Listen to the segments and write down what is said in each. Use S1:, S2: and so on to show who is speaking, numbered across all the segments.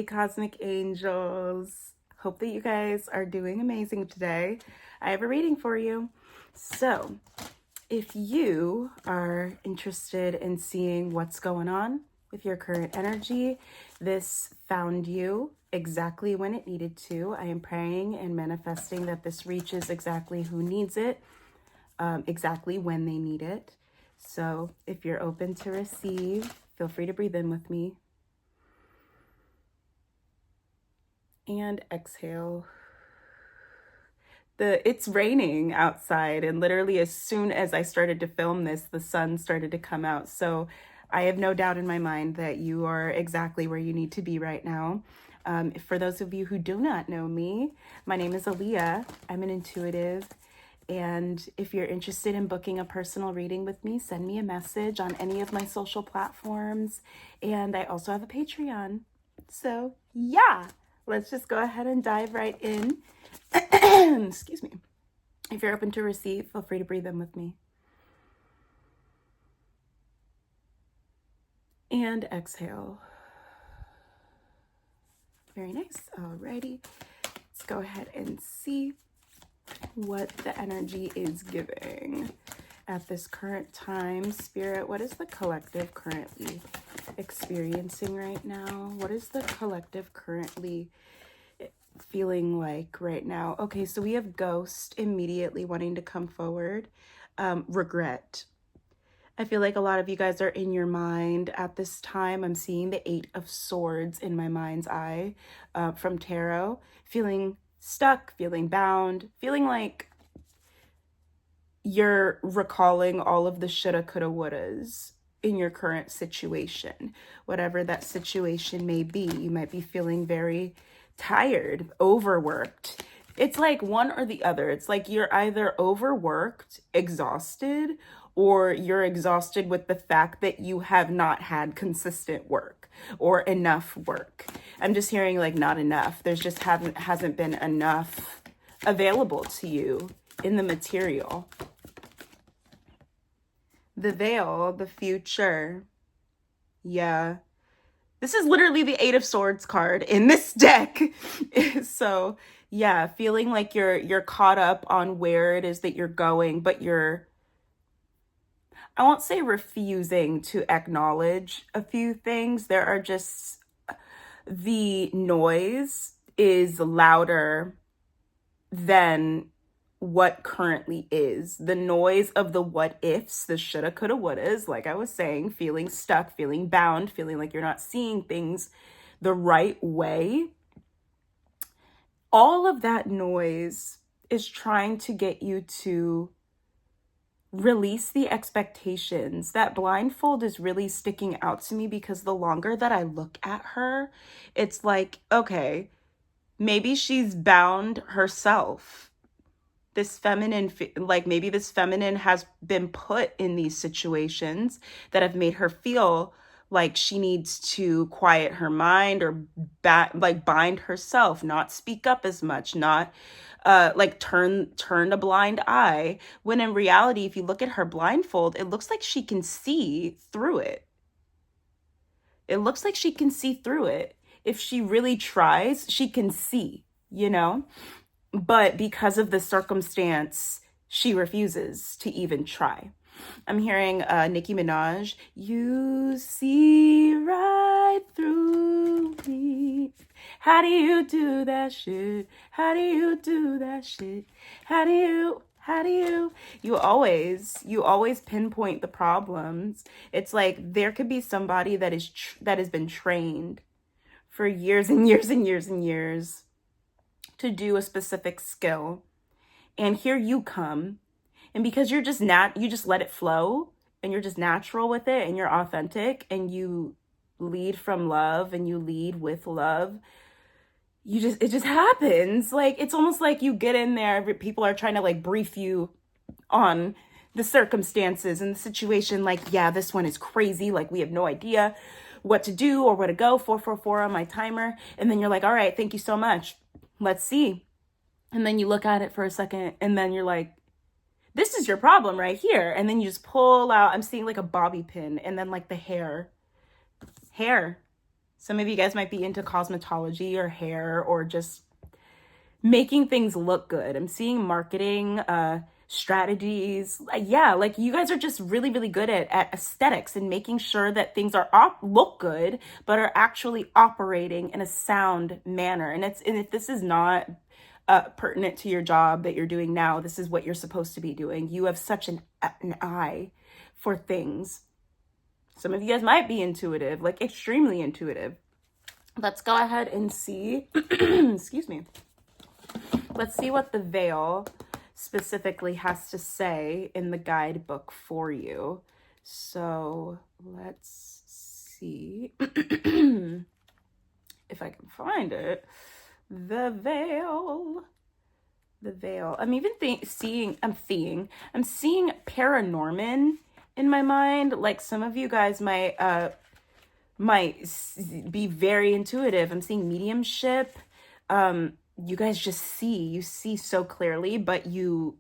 S1: Cosmic angels, hope that you guys are doing amazing today. I have a reading for you. So if you are interested in seeing what's going on with your current energy, this found you exactly when it needed to. I am praying and manifesting that this reaches exactly who needs it, exactly when they need it. So if you're open to receive, feel free to breathe in with me. And exhale. It's raining outside, and literally as soon as I started to film this, the sun started to come out. So I have no doubt in my mind that you are exactly where you need to be right now. For those of you who do not know me, my name is Aaliyah. I'm an intuitive. And if you're interested in booking a personal reading with me, send me a message on any of my social platforms. And I also have a Patreon. So yeah, let's just go ahead and dive right in. Excuse me. If you're open to receive, feel free to breathe in with me. And exhale. Very nice. Alrighty. Let's go ahead and see what the energy is giving at this current time. Spirit, what is the collective currently experiencing right now? What is the collective currently feeling like right now? Okay, so we have ghost immediately wanting to come forward. Regret. I feel like a lot of you guys are in your mind at this time. I'm seeing the 8 of Swords in my mind's eye from tarot. Feeling stuck, feeling bound, feeling like you're recalling all of the shoulda, coulda, wouldas in your current situation. Whatever that situation may be, you might be feeling very tired, overworked. It's like one or the other. It's like you're either overworked, exhausted, or you're exhausted with the fact that you have not had consistent work or enough work. I'm just hearing like not enough. There's just hasn't been enough available to you in the material. The veil, the future. Yeah. This is literally the 8 of Swords card in this deck. So yeah, feeling like you're caught up on where it is that you're going, but I won't say refusing to acknowledge a few things. There are just, the noise is louder than what currently is. The noise of the what ifs, the shoulda, coulda, wouldas, like I was saying, feeling stuck, feeling bound, feeling like you're not seeing things the right way. All of that noise is trying to get you to release the expectations. That blindfold is really sticking out to me because the longer that I look at her, it's like, okay, maybe she's bound herself. This feminine, like maybe this feminine has been put in these situations that have made her feel like she needs to quiet her mind or bind herself, not speak up as much, not like turn a blind eye, when in reality, if you look at her blindfold, it looks like she can see through it. It looks like she can see through it. If she really tries, she can see, you know? But because of the circumstance, she refuses to even try. I'm hearing Nicki Minaj, you see right through me. How do you do that shit? How do you do that shit? How do you? You always pinpoint the problems. It's like there could be somebody that has been trained for years and years and years and years to do a specific skill, and here you come, and because you just let it flow, and you're just natural with it, and you're authentic, and you lead from love, and you lead with love, it just happens. Like it's almost like you get in there, people are trying to like brief you on the circumstances and the situation, like, yeah, this one is crazy, like we have no idea what to do or where to go, 444 on my timer, and then you're like, all right, thank you so much, let's see. And then you look at it for a second, and then you're like, this is your problem right here. And then you just pull out, I'm seeing like a bobby pin, and then like the hair. Some of you guys might be into cosmetology or hair or just making things look good. I'm seeing marketing, strategies. Yeah, like you guys are just really, really good at aesthetics and making sure that things are look good, but are actually operating in a sound manner. And if this is not pertinent to your job that you're doing now, this is what you're supposed to be doing. You have such an eye for things. Some of you guys might be intuitive, like extremely intuitive. Let's go ahead and see, excuse me. Let's see what the veil specifically has to say in the guidebook for you. So let's see if I can find it. The veil. The veil. I'm even seeing paranorman in my mind. Like some of you guys might be very intuitive. I'm seeing mediumship. You guys just see so clearly, but you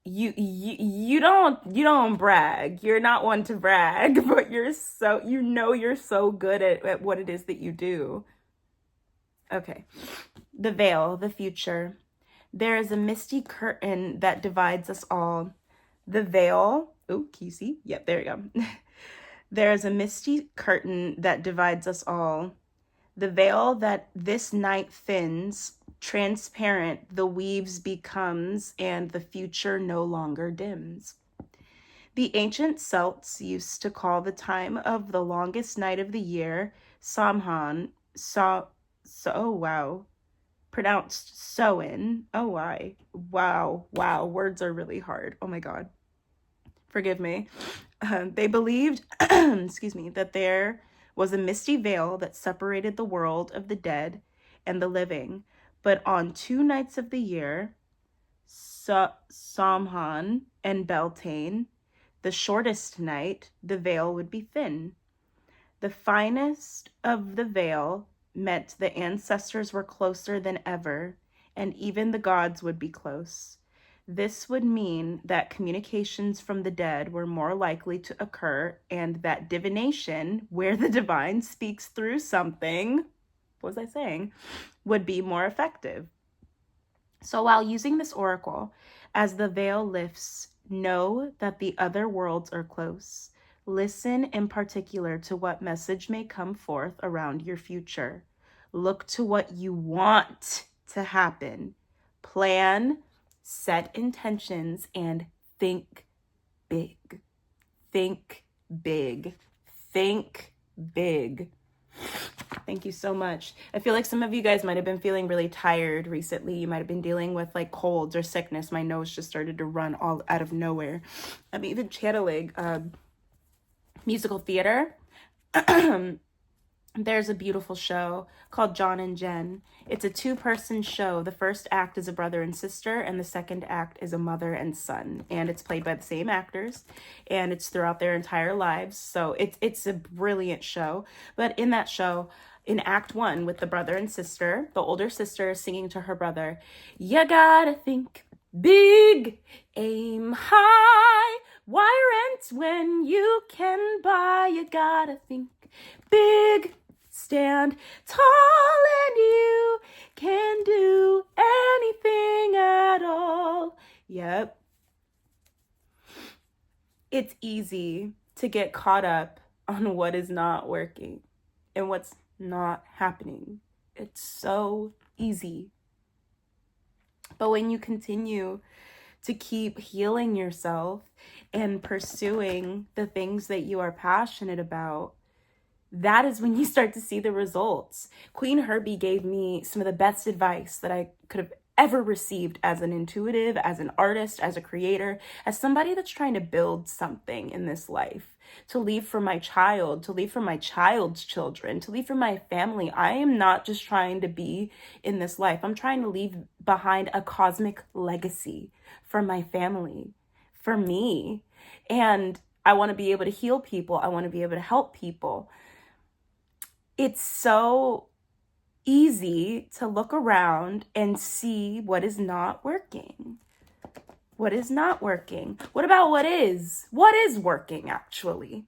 S1: don't brag. You're not one to brag, but you're so good at what it is that you do. Okay. The veil, the future. There is a misty curtain that divides us all. The veil. Oh, can you see? Yep, there you go. There is a misty curtain that divides us all. The veil that this night thins, transparent, the weaves becomes, and the future no longer dims. The ancient Celts used to call the time of the longest night of the year Samhain, oh wow, pronounced Soin. Oh wow, words are really hard. Oh my God, forgive me. They believed, excuse me, that there was a misty veil that separated the world of the dead and the living. But on 2 nights of the year, Samhain and Beltane, the shortest night, the veil would be thin. The finest of the veil meant the ancestors were closer than ever, and even the gods would be close. This would mean that communications from the dead were more likely to occur, and that divination, where the divine speaks through something, what was I saying, would be more effective. So while using this oracle, as the veil lifts, know that the other worlds are close. Listen in particular to what message may come forth around your future. Look to what you want to happen. Plan, set intentions, and think big. Think big. Think big. Thank you so much. I feel like some of you guys might have been feeling really tired recently. You might have been dealing with like colds or sickness. My nose just started to run all out of nowhere. I'm even channeling musical theater. There's a beautiful show called John and Jen. It's a 2-person show. The first act is a brother and sister, and the second act is a mother and son. And it's played by the same actors, and it's throughout their entire lives. So it's a brilliant show. But in that show, in Act 1 with the brother and sister, the older sister is singing to her brother, "You gotta think big, aim high, why rent when you can buy? You gotta think big, stand tall, and you can do anything at all." Yep. It's easy to get caught up on what is not working and what's not happening. It's so easy. But when you continue to keep healing yourself and pursuing the things that you are passionate about, that is when you start to see the results. Queen Herby gave me some of the best advice that I could have ever received as an intuitive, as an artist, as a creator, as somebody that's trying to build something in this life, to leave for my child, to leave for my child's children, to leave for my family. I am not just trying to be in this life. I'm trying to leave behind a cosmic legacy for my family, for me. And I want to be able to heal people. I want to be able to help people. It's so easy to look around and see what is not working. What is not working? What about what is? What is working, actually?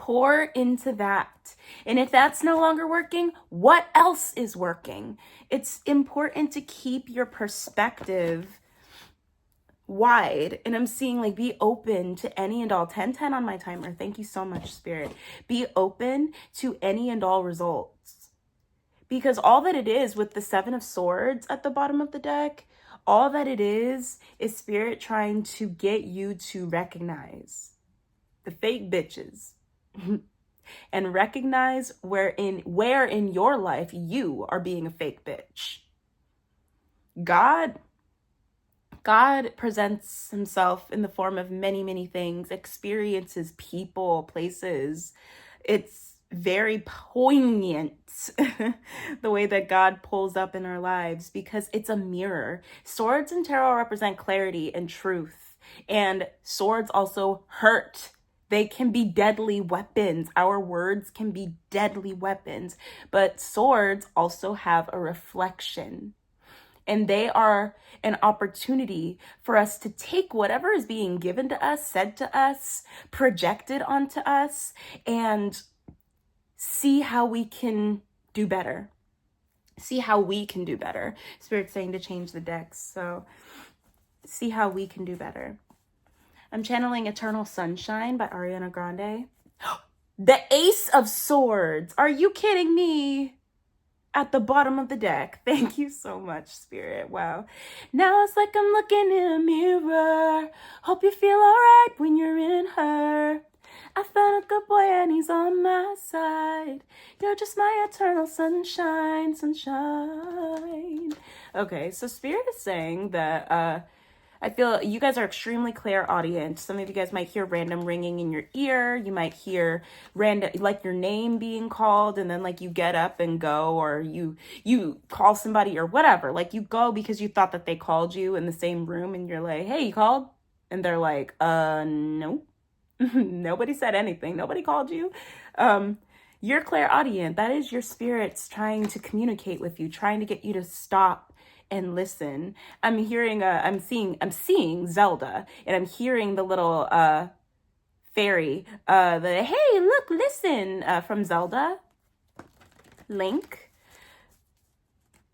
S1: Pour into that. And if that's no longer working, what else is working? It's important to keep your perspective wide. And I'm seeing like be open to any and all. 1010 on my timer. Thank you so much, Spirit. Be open to any and all results. Because all that it is with the 7 of Swords at the bottom of the deck, all that it is Spirit trying to get you to recognize the fake bitches and recognize where in your life you are being a fake bitch. God presents himself in the form of many, many things, experiences, people, places. It's very poignant the way that God pulls up in our lives because it's a mirror. Swords and tarot represent clarity and truth, and swords also hurt. They can be deadly weapons. Our words can be deadly weapons, but swords also have a reflection. And they are an opportunity for us to take whatever is being given to us, said to us, projected onto us, and see how we can do better. See how we can do better. Spirit's saying to change the decks. So see how we can do better. I'm channeling Eternal Sunshine by Ariana Grande. The Ace of Swords. Are you kidding me? At the bottom of the deck. Thank you so much, Spirit. Wow. Now it's like I'm looking in a mirror. Hope you feel alright when you're in her. I found a good boy and he's on my side. You're just my eternal sunshine, sunshine. Okay, so Spirit is saying that I feel you guys are extremely clairaudient. Some of you guys might hear random ringing in your ear. You might hear random, like your name being called, and then like you get up and go, or you call somebody or whatever. Like you go because you thought that they called you in the same room, and you're like, "Hey, you called?" And they're like, no, nobody said anything. Nobody called you. You're clairaudient. That is your spirits trying to communicate with you, trying to get you to stop and listen. I'm seeing Zelda, and I'm hearing the little fairy, the hey, look, listen, from Zelda, Link.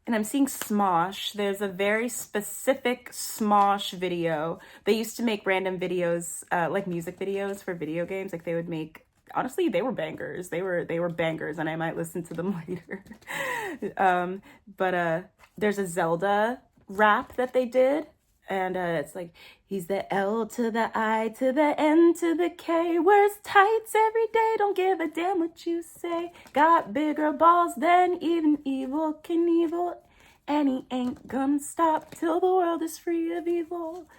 S1: And I'm seeing Smosh. There's a very specific Smosh video. They used to make random videos, like music videos for video games. Like they would make, honestly, they were bangers. They were bangers, and I might listen to them later. But there's a Zelda rap that they did, and it's like, he's the L to the I to the N to the K, wears tights every day, don't give a damn what you say, got bigger balls than even evil can evil, and he ain't gonna stop till the world is free of evil.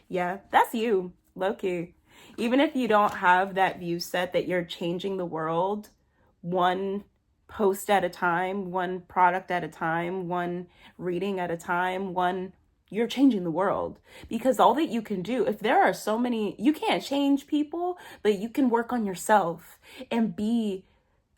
S1: Yeah, that's you, low-key. Even if you don't have that view set that you're changing the world one post at a time, one product at a time, one reading at a time, you're changing the world. Because all that you can do, if there are so many, you can't change people, but you can work on yourself and be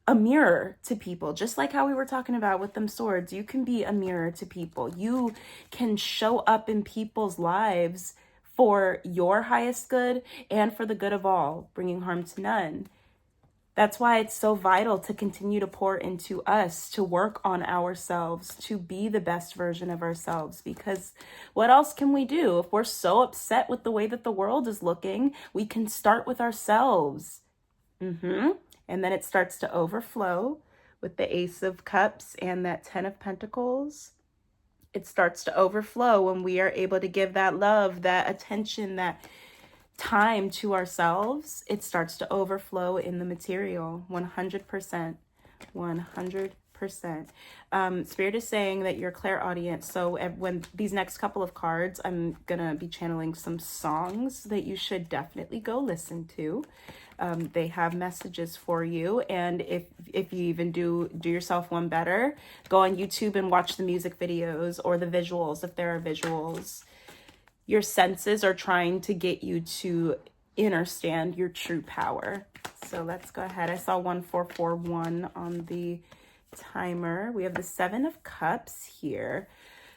S1: a mirror to people. Just like how we were talking about with them swords, you can be a mirror to people. You can show up in people's lives for your highest good and for the good of all, bringing harm to none. That's why it's so vital to continue to pour into us, to work on ourselves, to be the best version of ourselves. Because what else can we do? If we're so upset with the way that the world is looking, we can start with ourselves. And then it starts to overflow with the Ace of Cups and that 10 of Pentacles. It starts to overflow when we are able to give that love, that attention, that time to ourselves. It starts to overflow in the material. 100%. Spirit is saying that you're clairaudient. So when these next couple of cards, I'm gonna be channeling some songs that you should definitely go listen to. They have messages for you, and if you even do yourself one better, go on YouTube and watch the music videos or the visuals if there are visuals. Your senses are trying to get you to understand your true power. So let's go ahead. I saw 1441 on the timer. We have the 7 of Cups here.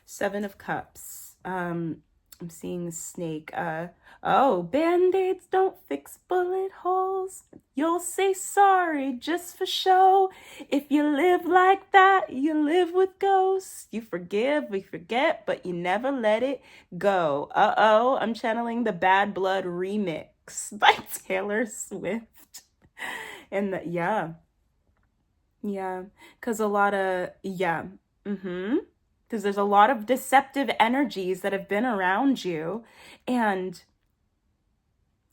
S1: 7 of Cups. I'm seeing snake. Oh, band-aids don't fix bullet holes. You'll say sorry just for show. If you live like that, you live with ghosts. You forgive, we forget, but you never let it go. Uh-oh, I'm channeling the Bad Blood remix by Taylor Swift. And yeah, because a lot of, because there's a lot of deceptive energies that have been around you, and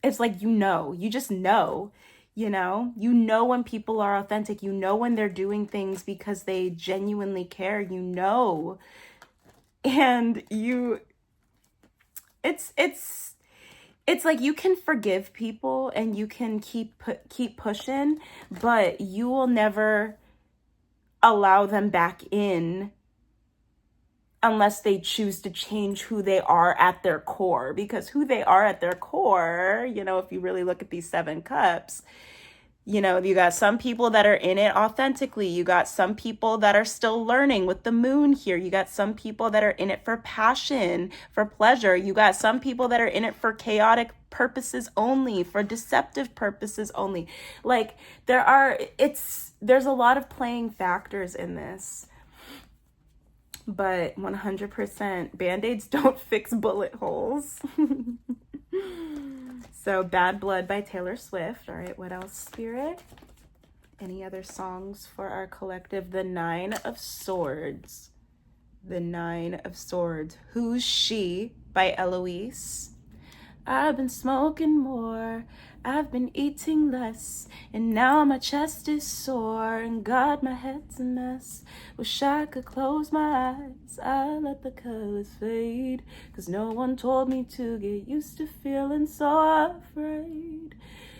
S1: it's like, you just know, you know when people are authentic, you know when they're doing things because they genuinely care, and it's like you can forgive people and you can keep pushing, but you will never allow them back in unless they choose to change who they are at their core. Because who they are at their core, if you really look at these 7 cups, you got some people that are in it authentically. You got some people that are still learning with the moon here. You got some people that are in it for passion, for pleasure. You got some people that are in it for chaotic purposes only, for deceptive purposes only. Like there's a lot of playing factors in this. But 100% Band-Aids don't fix bullet holes. So Bad Blood by Taylor Swift. All right, what else, Spirit? Any other songs for our collective? The 9 of Swords. The 9 of Swords. Who's She by Eloise. I've been smoking more, I've been eating less, and now my chest is sore, and God, my head's a mess. Wish I could close my eyes, I let the colors fade, 'cause no one told me to get used to feeling so afraid.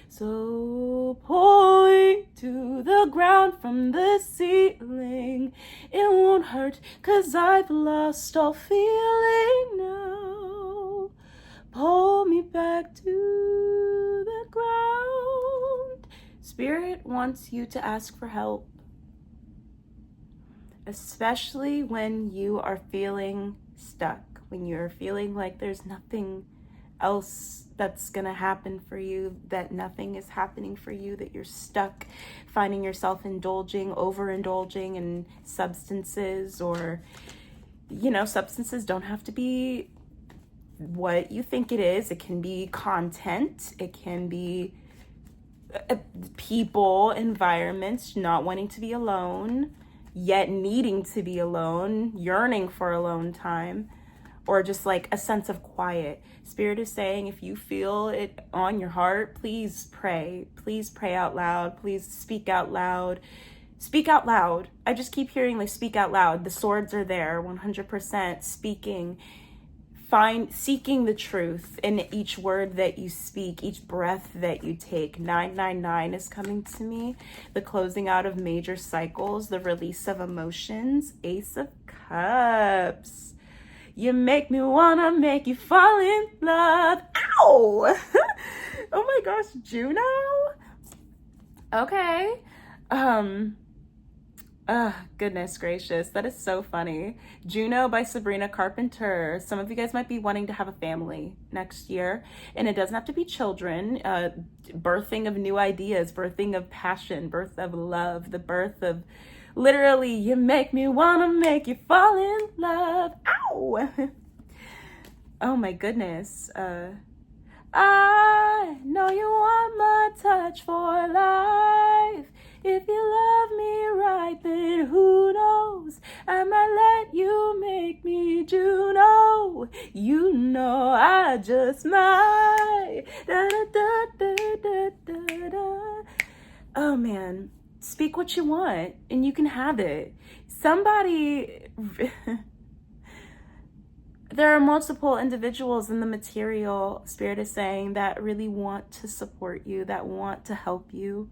S1: So pull me to the ground from the ceiling, it won't hurt, 'cause I've lost all feeling now. Pull me back to the ground. Spirit wants you to ask for help, especially when you are feeling stuck, when you're feeling like there's nothing else that's gonna happen for you, that nothing is happening for you, that you're stuck, finding yourself overindulging in substances, or, substances don't have to be what you think it is. It can be content, it can be people, environments, not wanting to be alone, yet needing to be alone, yearning for alone time, or just like a sense of quiet. Spirit is saying, if you feel it on your heart, please pray. Please pray out loud. Please speak out loud. Speak out loud. I just keep hearing like speak out loud. The swords are there, 100% speaking. Seeking the truth in each word that you speak, each breath that you take. 999 is coming to me. The closing out of major cycles, the release of emotions. Ace of Cups. You make me wanna make you fall in love. Ow! Oh my gosh, Juno? Okay. Goodness gracious, that is so funny. Juno by Sabrina Carpenter. Some of you guys might be wanting to have a family next year, and it doesn't have to be children. Birthing of new ideas, birthing of passion, birth of love, the birth of literally, you make me wanna make you fall in love. Ow! Oh my goodness. I know you want my touch for life. If you love me right, then who knows? I might let you make me Juno. I just might. Da, da, da, da, da, da, da. Oh man, speak what you want and you can have it. There are multiple individuals in the material, Spirit is saying, that really want to support you, that want to help you.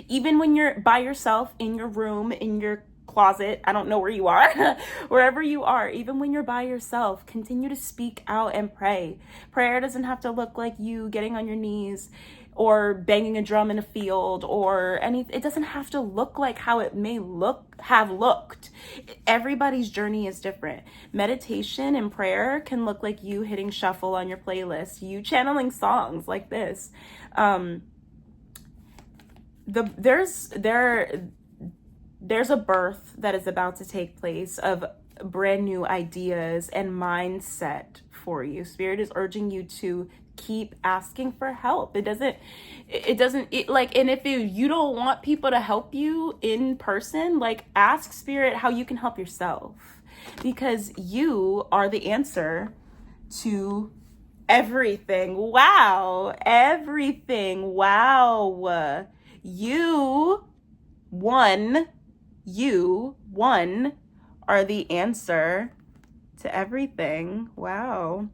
S1: Even when you're by yourself in your room, in your closet, I don't know where you are, wherever you are, even when you're by yourself, continue to speak out and pray. Prayer doesn't have to look like you getting on your knees or banging a drum in a field or any. It doesn't have to look like how it may have looked. Everybody's journey is different. Meditation and prayer can look like you hitting shuffle on your playlist, you channeling songs like this. There's a birth that is about to take place of brand new ideas and mindset for you. Spirit is urging you to keep asking for help. And if you don't want people to help you in person, like, ask Spirit how you can help yourself, because you are the answer to everything. Wow. Everything. Wow. You one are the answer to everything. Wow.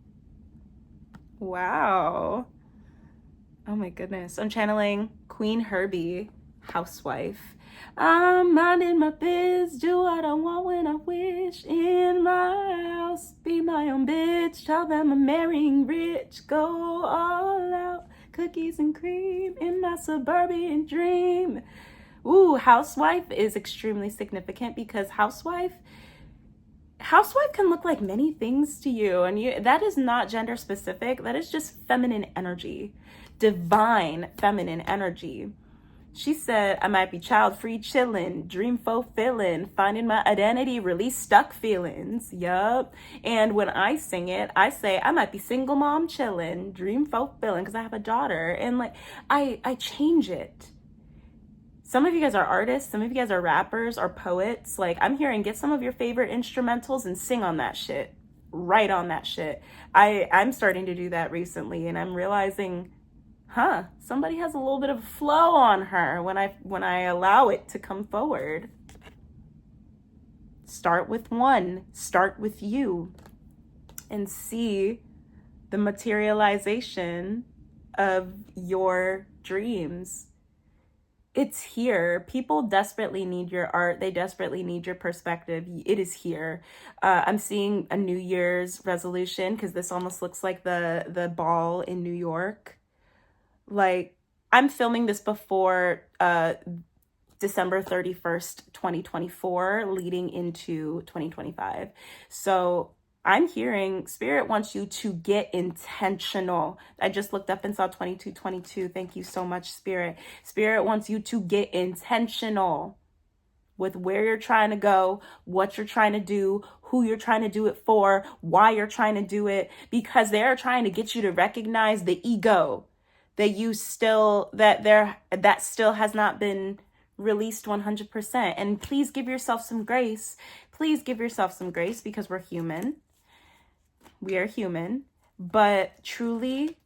S1: Oh my goodness. I'm channeling Queen Herby, Housewife. I'm minding my biz, do what I want when I wish. In my house, be my own bitch. Tell them I'm marrying rich. Go all out, cookies and cream in my suburban dream. Ooh, Housewife is extremely significant because Housewife can look like many things to you, and that is not gender specific. That is just feminine energy, divine feminine energy. She said, I might be child free, chillin', dream fulfilling, finding my identity, release stuck feelings. Yup. And when I sing it, I say I might be single mom, chillin', dream fulfilling, because I have a daughter, and like I change it. Some of you guys are artists, some of you guys are rappers or poets. Like, I'm hearing, get some of your favorite instrumentals and sing on that shit. Write on that shit. I'm starting to do that recently, and I'm realizing, somebody has a little bit of flow on her when I allow it to come forward. Start with one. Start with you. And see the materialization of your dreams. It's here. People desperately need your art. They desperately need your perspective. It is here. I'm seeing a New Year's resolution, because this almost looks like the ball in New York. Like, I'm filming this before December 31st, 2024, leading into 2025. So I'm hearing Spirit wants you to get intentional. I just looked up and saw 2222. Thank you so much, Spirit. Spirit wants you to get intentional with where you're trying to go, what you're trying to do, who you're trying to do it for, why you're trying to do it, because they're trying to get you to recognize the ego that still has not been released 100%. And please give yourself some grace. Please give yourself some grace, because we're human. We are human. But truly,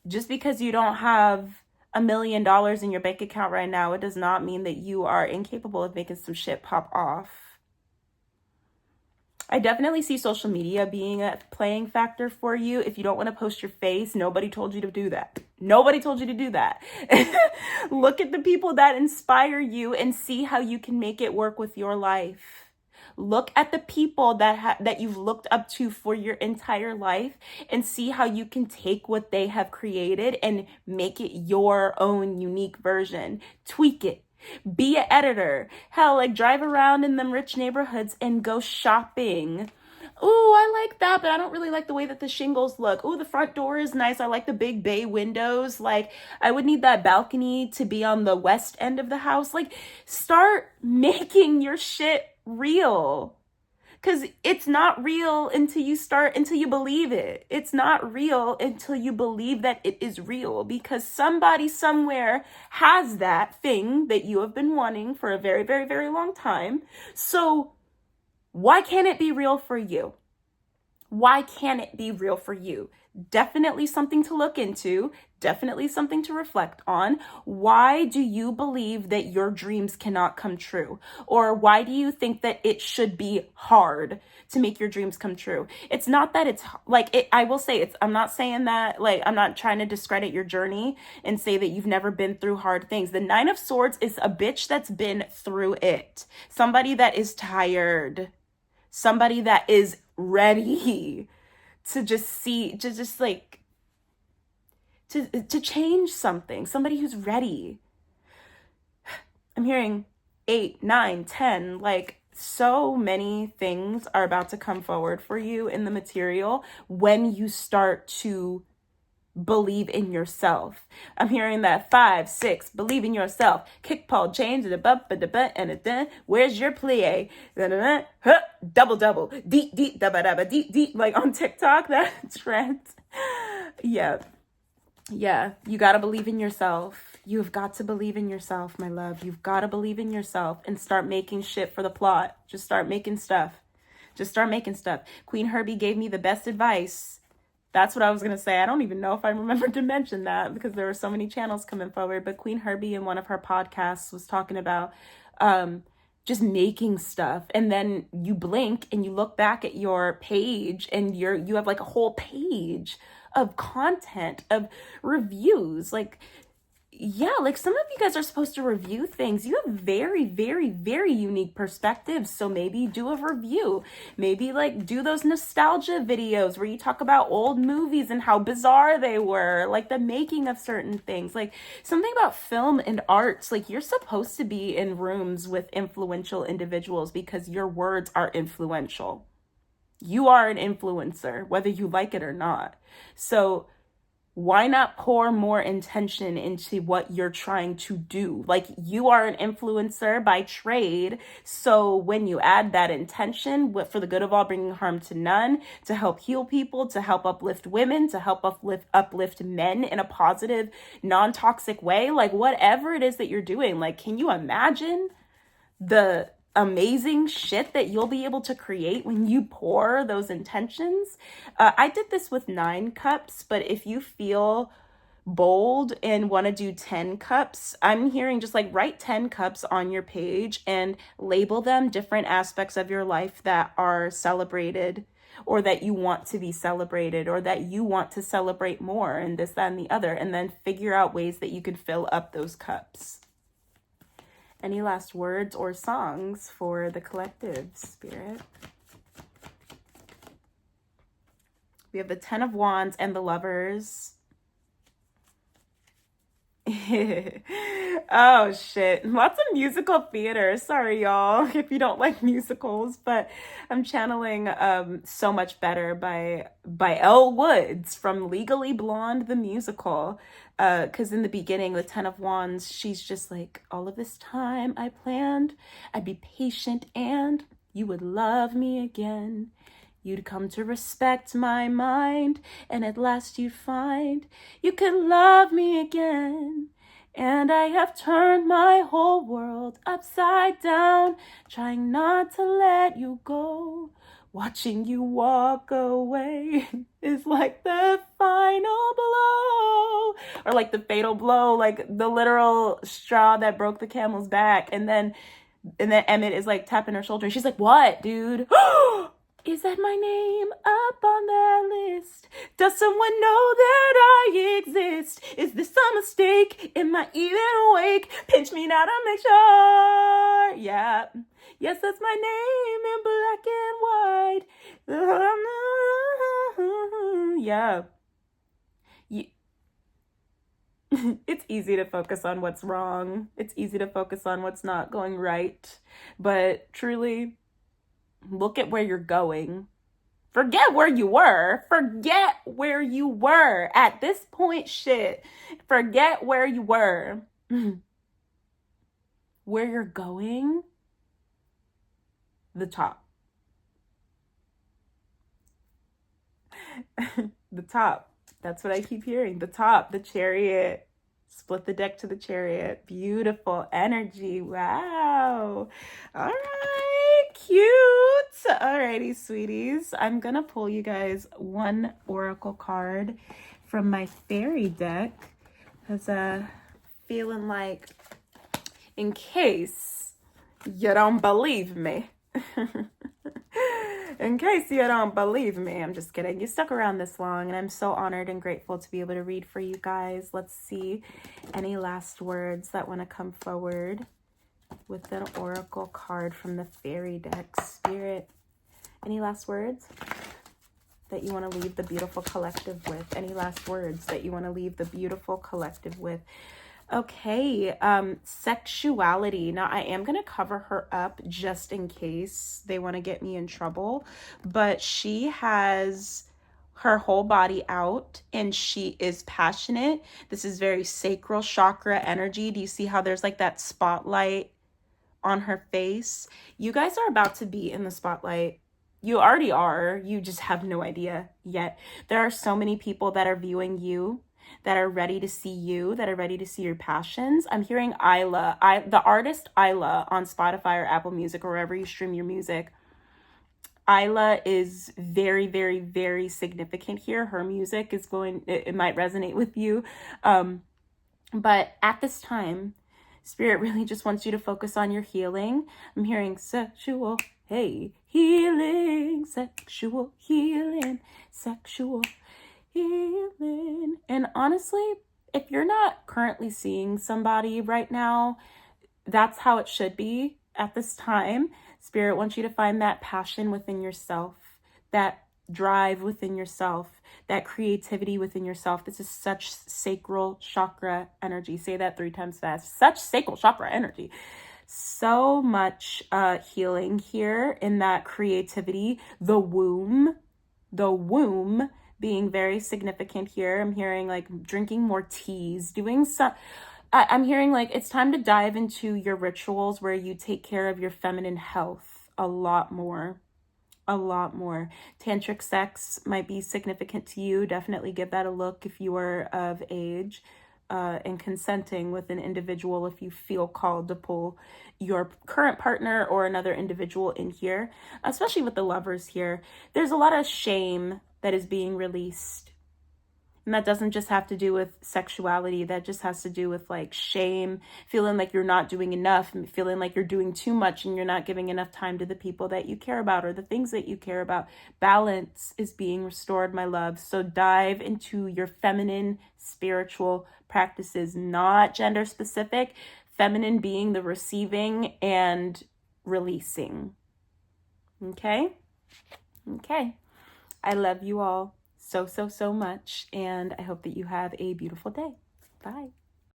S1: just because you don't have $1 million in your bank account right now, it does not mean that you are incapable of making some shit pop off. I definitely see social media being a playing factor for you. If you don't want to post your face, nobody told you to do that. Nobody told you to do that. Look at the people that inspire you and see how you can make it work with your life. Look at the people that you've looked up to for your entire life and see how you can take what they have created and make it your own unique version. Tweak it. Be an editor. Hell, like, drive around in them rich neighborhoods and go shopping. Ooh, I like that, but I don't really like the way that the shingles look. Ooh, the front door is nice. I like the big bay windows. Like, I would need that balcony to be on the west end of the house. Like, start making your shit real. Because it's not real until you believe it. It's not real until you believe that it is real, because somebody somewhere has that thing that you have been wanting for a very, very, very long time. So why can't it be real for you? Why can't it be real for you? Definitely something to look into. Definitely something to reflect on. Why do you believe that your dreams cannot come true? Or why do you think that it should be hard to make your dreams come true? It's not that it's like it. I will say I'm not saying that, like, I'm not trying to discredit your journey and say that you've never been through hard things. The Nine of Swords is a bitch that's been through it. Somebody that is tired. Somebody that is ready to just to change something, somebody who's ready. I'm hearing 8, 9, 10, like so many things are about to come forward for you in the material when you start to believe in yourself. I'm hearing that 5, 6, believe in yourself. Kick, Paul, change, the butt, and a where's your plie? Double, double, deep, deep, dabba, dabba, deep, deep, like on TikTok, that trend. Yeah. You got to believe in yourself. You've got to believe in yourself, my love. You've got to believe in yourself and start making shit for the plot. Just start making stuff. Queen Herby gave me the best advice. That's what I was going to say. I don't even know if I remembered to mention that because there were so many channels coming forward. But Queen Herby in one of her podcasts was talking about just making stuff. And then you blink and you look back at your page and you have like a whole page of content, of reviews. Like, yeah, like some of you guys are supposed to review things. You have very, very, very unique perspectives. So maybe do a review. Maybe like do those nostalgia videos where you talk about old movies and how bizarre they were, like the making of certain things. Like something about film and arts. Like you're supposed to be in rooms with influential individuals because your words are influential. You are an influencer, whether you like it or not. So why not pour more intention into what you're trying to do? Like you are an influencer by trade. So when you add that intention for the good of all, bringing harm to none, to help heal people, to help uplift women, to help uplift men in a positive, non-toxic way, like whatever it is that you're doing, like, can you imagine the amazing shit that you'll be able to create when you pour those intentions? I did this with 9 cups, but if you feel bold and want to do 10 cups, I'm hearing just like write 10 cups on your page and label them different aspects of your life that are celebrated or that you want to be celebrated or that you want to celebrate more and this, that, and the other, and then figure out ways that you can fill up those cups. Any last words or songs for the collective, Spirit? We have the 10 of Wands and the Lovers. Oh, shit. Lots of musical theater. Sorry, y'all, if you don't like musicals, but I'm channeling So Much Better by Elle Woods from Legally Blonde, the musical. Because in the beginning, the 10 of Wands, she's just like, all of this time I planned, I'd be patient and you would love me again. You'd come to respect my mind, and at last you'd find you could love me again. And I have turned my whole world upside down, trying not to let you go. Watching you walk away is like the final blow, or like the fatal blow, like the literal straw that broke the camel's back. And then Emmett is like tapping her shoulder. She's like, "What, dude? Is that my name up on that list? Does someone know that I exist? Is this a mistake? Am I even awake? Pinch me now to make sure." Yeah. Yes, that's my name in black and white. Yeah. It's easy to focus on what's wrong. It's easy to focus on what's not going right. But truly, look at where you're going. Forget where you were. Forget where you were. At this point, shit. Forget where you were. Where you're going, the top. The top. That's what I keep hearing. The top, the Chariot. Split the deck to the Chariot. Beautiful energy. Wow. All right. Cute. Alrighty, sweeties. I'm going to pull you guys one oracle card from my fairy deck. Because feeling like, in case you don't believe me. In case you don't believe me, I'm just kidding. You stuck around this long, and I'm so honored and grateful to be able to read for you guys. Let's see any last words that want to come forward with an oracle card from the fairy deck. Spirit, any last words? that you want to leave the beautiful collective with? Any last words that you want to leave the beautiful collective with? Okay, sexuality. Now, I am going to cover her up just in case they want to get me in trouble, but she has her whole body out and she is passionate. This is very sacral chakra energy. Do you see how there's like that spotlight on her face? You guys are about to be in the spotlight. You already are. You just have no idea yet. There are so many people that are viewing you, that are ready to see you, that are ready to see your passions. I'm hearing Isla, the artist Isla on Spotify or Apple Music or wherever you stream your music. Isla is very, very, very significant here. Her music is it might resonate with you. But at this time, Spirit really just wants you to focus on your healing. I'm hearing sexual, hey, healing, sexual healing, sexual healing. And honestly, if you're not currently seeing somebody right now, that's how it should be at this time. Spirit wants you to find that passion within yourself, that drive within yourself, that creativity within yourself. This is such sacral chakra energy. Say that 3 times fast. Such sacral chakra energy. So much healing here in that creativity. The womb being very significant here. I'm hearing like drinking more teas, doing some, I'm hearing like it's time to dive into your rituals where you take care of your feminine health a lot more. Tantric sex might be significant to you. Definitely give that a look if you are of age, and consenting with an individual if you feel called to pull your current partner or another individual in here, especially with the lovers here. There's a lot of shame that is being released. And that doesn't just have to do with sexuality. That just has to do with like shame, feeling like you're not doing enough, feeling like you're doing too much and you're not giving enough time to the people that you care about or the things that you care about. Balance is being restored, my love. So dive into your feminine spiritual practices, not gender specific. Feminine being the receiving and releasing. Okay? Okay. I love you all so much, and I hope that you have a beautiful day. Bye.